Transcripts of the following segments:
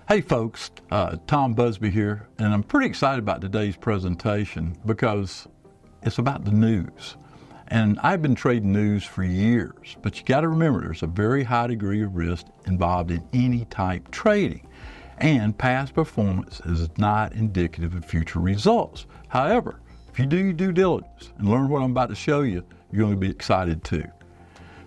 Hey folks, Tom Busby here, and I'm pretty excited about today's presentation because it's about the news. And I've been trading news for years, but you got to remember there's a very high degree of risk involved in any type trading, and past performance is not indicative of future results. However, if you do your due diligence and learn what I'm about to show you, you're going to be excited too.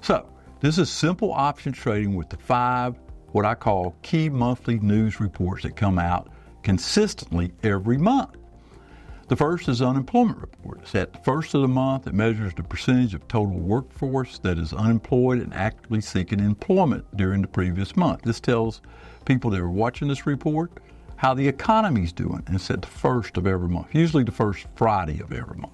So, this is simple option trading with the 5 what I call key monthly news reports that come out consistently every month. The first is unemployment report. It's at the first of the month. It measures the percentage of total workforce that is unemployed and actively seeking employment during the previous month. This tells people that are watching this report how the economy's doing, and it's at the first of every month, usually the first Friday of every month.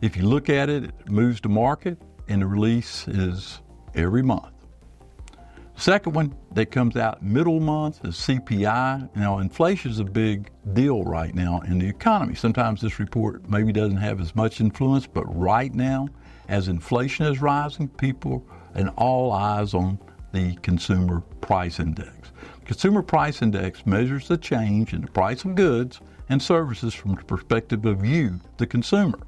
If you look at it, it moves the market, and the release is every month. Second one that comes out middle month is CPI. Now, inflation is a big deal right now in the economy. Sometimes this report maybe doesn't have as much influence, but right now, as inflation is rising, people and all eyes on the Consumer Price Index. Consumer Price Index measures the change in the price of goods and services from the perspective of you, the consumer.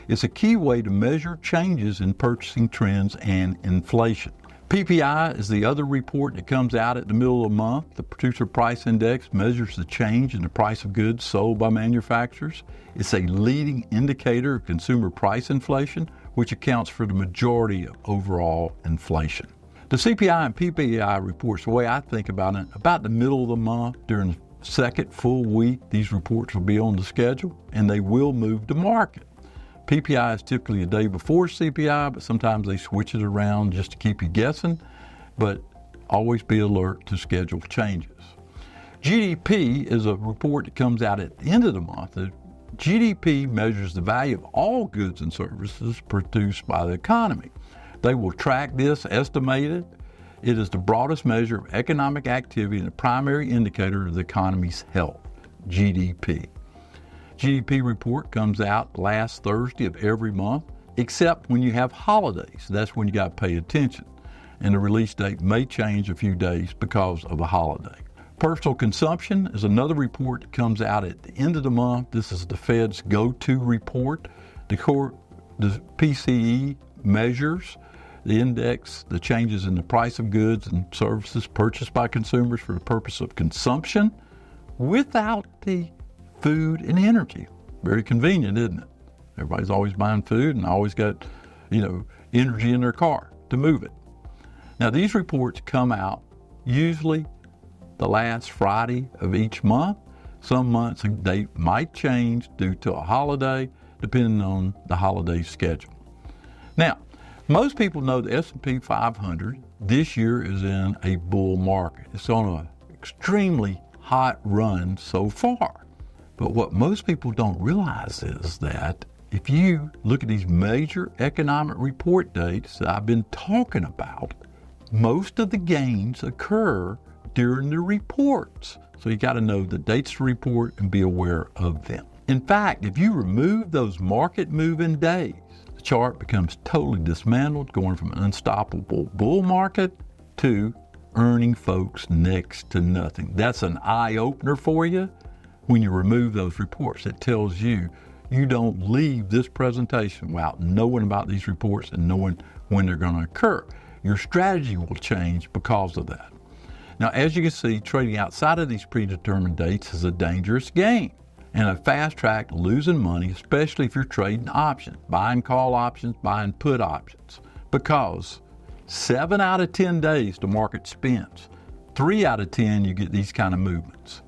It's a key way to measure changes in purchasing trends and inflation. PPI is the other report that comes out at the middle of the month. The Producer Price Index measures the change in the price of goods sold by manufacturers. It's a leading indicator of consumer price inflation, which accounts for the majority of overall inflation. The CPI and PPI reports, the way I think about it, about the middle of the month, during the second full week, these reports will be on the schedule, and they will move the market. PPI is typically a day before CPI, but sometimes they switch it around just to keep you guessing, but always be alert to schedule changes. GDP is a report that comes out at the end of the month. The GDP measures the value of all goods and services produced by the economy. They will track this, estimate it. It is the broadest measure of economic activity and the primary indicator of the economy's health, GDP. GDP report comes out last Thursday of every month, except when you have holidays. That's when you got to pay attention. And the release date may change a few days because of a holiday. Personal consumption is another report that comes out at the end of the month. This is the Fed's go-to report. The PCE measures the index, the changes in the price of goods and services purchased by consumers for the purpose of consumption without the food and energy. Very convenient, isn't it? Everybody's always buying food and always got, energy in their car to move it. Now, these reports come out usually the last Friday of each month. Some months a date might change due to a holiday, depending on the holiday schedule. Now, most people know the S&P 500 this year is in a bull market. It's on an extremely hot run so far. But what most people don't realize is that if you look at these major economic report dates that I've been talking about, most of the gains occur during the reports. So you got to know the dates to report and be aware of them. In fact, if you remove those market moving days, the chart becomes totally dismantled, going from an unstoppable bull market to earning folks next to nothing. That's an eye-opener for you. When you remove those reports, it tells you you don't leave this presentation without knowing about these reports and knowing when they're going to occur. Your strategy will change because of that. Now, as you can see, trading outside of these predetermined dates is a dangerous game and a fast track to losing money, especially if you're trading options, buying call options, buying put options, because 7 out of 10 days the market spins. 3 out of 10 you get these kind of movements.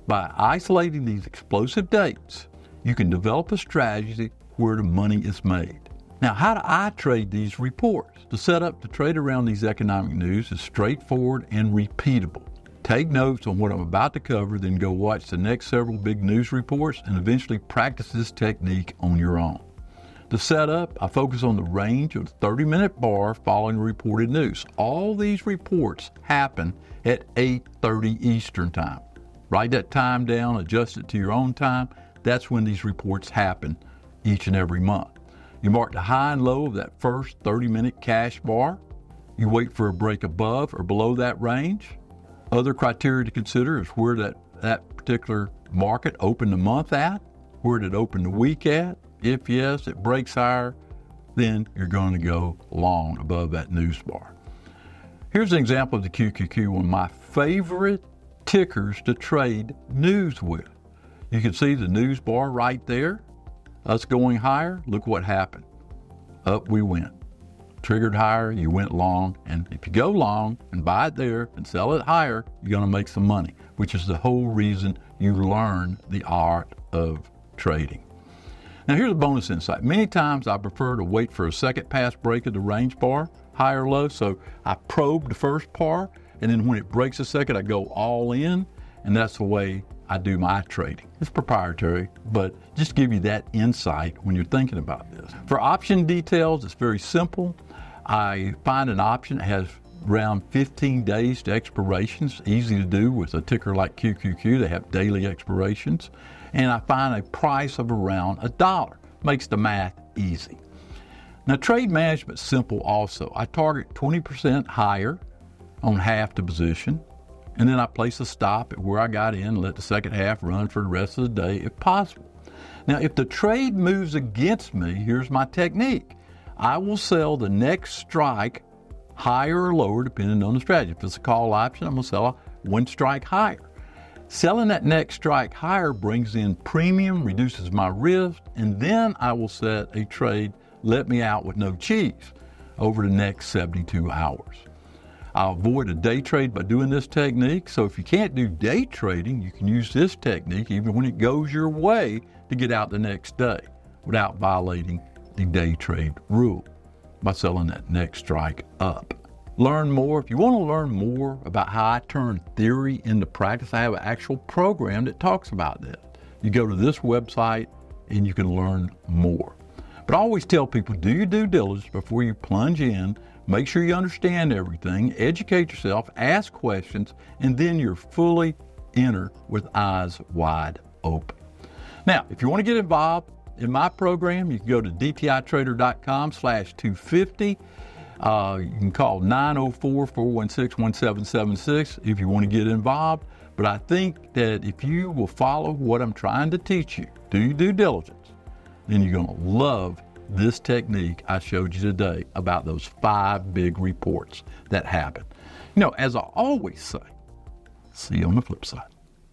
By isolating these explosive dates, you can develop a strategy where the money is made. Now, how do I trade these reports? The setup to trade around these economic news is straightforward and repeatable. Take notes on what I'm about to cover, then go watch the next several big news reports and eventually practice this technique on your own. The setup, I focus on the range of the 30-minute bar following reported news. All these reports happen at 8:30 Eastern Time. Write that time down, adjust it to your own time. That's when these reports happen each and every month. You mark the high and low of that first 30-minute cash bar. You wait for a break above or below that range. Other criteria to consider is where that particular market opened the month at, where did it open the week at. If yes, it breaks higher, then you're going to go long above that news bar. Here's an example of the QQQ, one of my favorite tickers to trade news with. You can see the news bar right there, us going higher. Look what happened. Up we went. Triggered higher, you went long, and if you go long and buy it there and sell it higher, you're going to make some money, which is the whole reason you learn the art of trading. Now here's a bonus insight. Many times I prefer to wait for a second pass break of the range bar, high or low, so I probe the first par, and then when it breaks a second, I go all in, and that's the way I do my trading. It's proprietary, but just give you that insight when you're thinking about this. For option details, it's very simple. I find an option that has around 15 days to expirations. Easy to do with a ticker like QQQ. They have daily expirations. And I find a price of around $1. Makes the math easy. Now, trade management's simple also. I target 20% higher on half the position, and then I place a stop at where I got in and let the second half run for the rest of the day if possible. Now, if the trade moves against me, here's my technique. I will sell the next strike higher or lower depending on the strategy. If it's a call option, I'm going to sell one strike higher. Selling that next strike higher brings in premium, reduces my risk, and then I will set a trade, let me out with no cheese, over the next 72 hours. I'll avoid a day trade by doing this technique. So if you can't do day trading, you can use this technique even when it goes your way to get out the next day without violating the day trade rule by selling that next strike up. Learn more. If you want to learn more about how I turn theory into practice, I have an actual program that talks about that. You go to this website and you can learn more. But I always tell people, do your due diligence before you plunge in. Make sure you understand everything, educate yourself, ask questions, and then you're fully enter with eyes wide open. Now, if you want to get involved in my program, you can go to dtitrader.com/250. You can call 904-416-1776 if you want to get involved. But I think that if you will follow what I'm trying to teach you, do your due diligence, then you're going to love this technique I showed you today about those 5 big reports that happen. You know, as I always say, see you on the flip side.